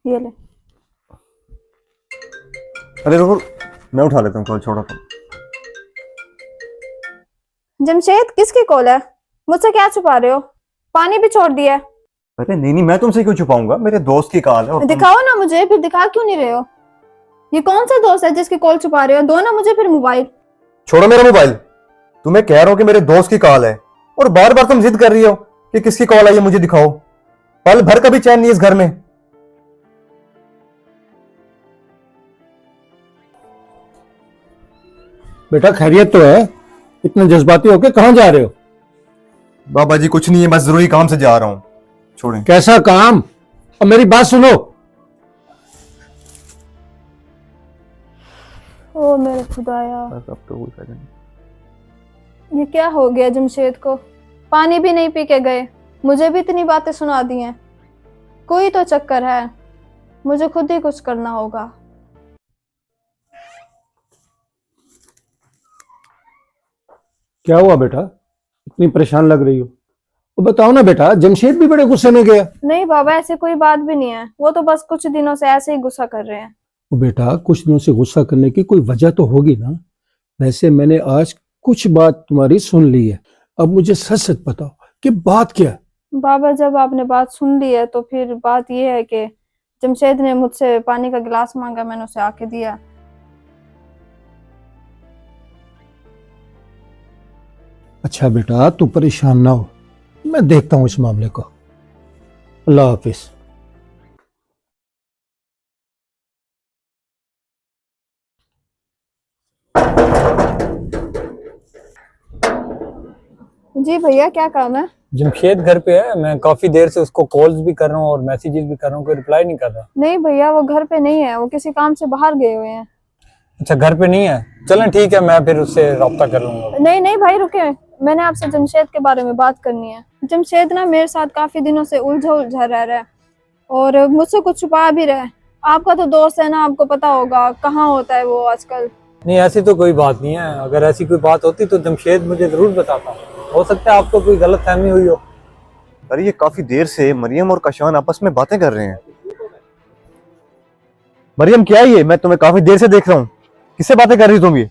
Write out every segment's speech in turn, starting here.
ये ले। अरे रुको, मैं उठा लेता हूँ, कॉल छोड़ो तुम। जमशेद, किसकी कॉल है? मुझसे क्या छुपा रहे हो? पानी भी छोड़ दिया है। अरे नहीं नहीं, मैं तुमसे क्यों छुपाऊंगा, मेरे दोस्त की कॉल है और दिखाओ ना मुझे, फिर दिखा क्यों नहीं रहे हो? ये कौन सा दोस्त है जिसकी कॉल छुपा रहे हो? दो ना मुझे फिर मोबाइल। छोड़ो मेरा मोबाइल। तुम्हें कह रहा हूँ कि मेरे दोस्त की कॉल है और बार बार तुम जिद कर रही हो कि किसकी कॉल आई है, मुझे दिखाओ। पल भर का भी चैन नहीं इस घर में। बेटा खैरियत तो है? इतने जज्बाती होके कहाँ जा रहे हो? बाबा जी कुछ नहीं है, बस जरूरी काम से जा रहा हूँ। छोड़ें। कैसा काम? अब मेरी बात सुनो। ओ मेरे खुदाया, बस अब तो ये क्या हो गया जमशेद को? पानी भी नहीं पी के गए, मुझे भी इतनी बातें सुना दी हैं। कोई तो चक्कर है, मुझे खुद ही कुछ करना होगा। क्या हुआ बेटा, इतनी परेशान लग रही हो? वो बताओ ना बेटा, जमशेद भी बड़े गुस्से में गया। नहीं बाबा, ऐसे कोई बात भी नहीं है। वो तो बस कुछ दिनों से ऐसे ही गुस्सा कर रहे हैं। वो बेटा कुछ दिनों से गुस्सा करने की कोई वजह तो होगी ना। वैसे मैंने आज कुछ बात तुम्हारी सुन ली है, अब मुझे सच सच बताओ कि बात क्या है? बाबा, जब आपने बात सुन ली है तो फिर बात ये है कि जमशेद ने मुझसे पानी का गिलास मांगा, मैंने उसे आके दिया। अच्छा बेटा तू परेशान ना हो, मैं देखता हूँ इस मामले को। अल्लाह हाफिज। जी भैया, क्या काम है? जमशेद घर पे है, मैं काफी देर से उसको कॉल्स भी कर रहा हूँ और मैसेजेस भी कर रहा हूँ, कोई रिप्लाई नहीं कर रहा। नहीं भैया, वो घर पे नहीं है, वो किसी काम से बाहर गए हुए हैं। अच्छा घर पे नहीं है, चलें ठीक है, मैं फिर उससे रब्ता कर लूंगा। नहीं नहीं भाई रुके, मैंने आपसे जमशेद के बारे में बात करनी है। जमशेद ना मेरे साथ काफी दिनों से उलझा उलझा रह रहा है और मुझसे कुछ छुपा भी रहा है। आपका तो दोस्त है ना, आपको पता होगा कहाँ होता है वो आजकल। नहीं ऐसी तो कोई बात नहीं है, अगर ऐसी कोई बात होती तो जमशेद मुझे जरूर बताता। हो सकता है आपको कोई गलत फहमी हुई हो। अरे ये काफी देर से मरियम और कशान आपस में बातें कर रहे हैं। मरियम क्या है ये, मैं तुम्हें काफी देर से देख रहा हूँ। किससे बातें कर रही हो तुम? ये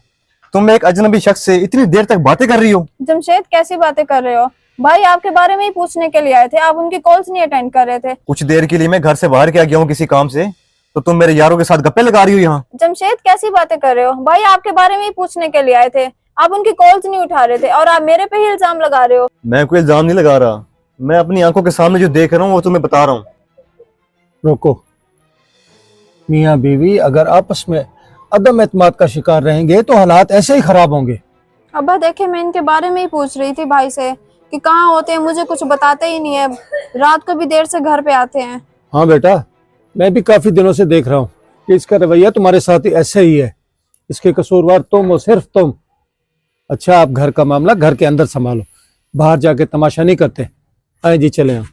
तुम एक अजनबी शख्स से इतनी देर तक बातें कर रही हो? जमशेद कैसी बातें कर रहे हो भाई? आपके बारे में ही पूछने के लिए आए थे, आप उनकी कॉल्स नहीं अटेंड कर रहे थे। कुछ देर के लिए मैं घर से बाहर क्या गया हूँ किसी काम से, तो तुम मेरे यारों के साथ गप्पे लगा रही हो यहाँ? जमशेद कैसी बातें कर रहे हो भाई? आपके बारे में ही पूछने के लिए आए थे, आप उनकी कॉल्स नहीं उठा रहे थे और आप मेरे पे ही इल्जाम लगा रहे हो। मैं कोई इल्जाम नहीं लगा रहा, मैं अपनी आंखों के सामने जो देख रहा हूँ वो तुम्हें बता रहा हूँ। रोको, मियाँ बीवी अगर आपस में अदम एतमाद का शिकार रहेंगे तो हालात ऐसे ही खराब होंगे। अब्बा देखे, मैं इनके बारे में ही पूछ रही थी भाई से कि कहाँ होते हैं, मुझे कुछ बताते ही नहीं है। रात को भी देर से घर पे आते हैं। हाँ बेटा, मैं भी काफी दिनों से देख रहा हूँ कि इसका रवैया तुम्हारे साथ ही ऐसे ही है। इसके कसूरवार तुम हो, सिर्फ तुम। अच्छा आप घर का मामला घर के अंदर संभालो, बाहर जाके तमाशा नहीं करते। आए जी चले हम।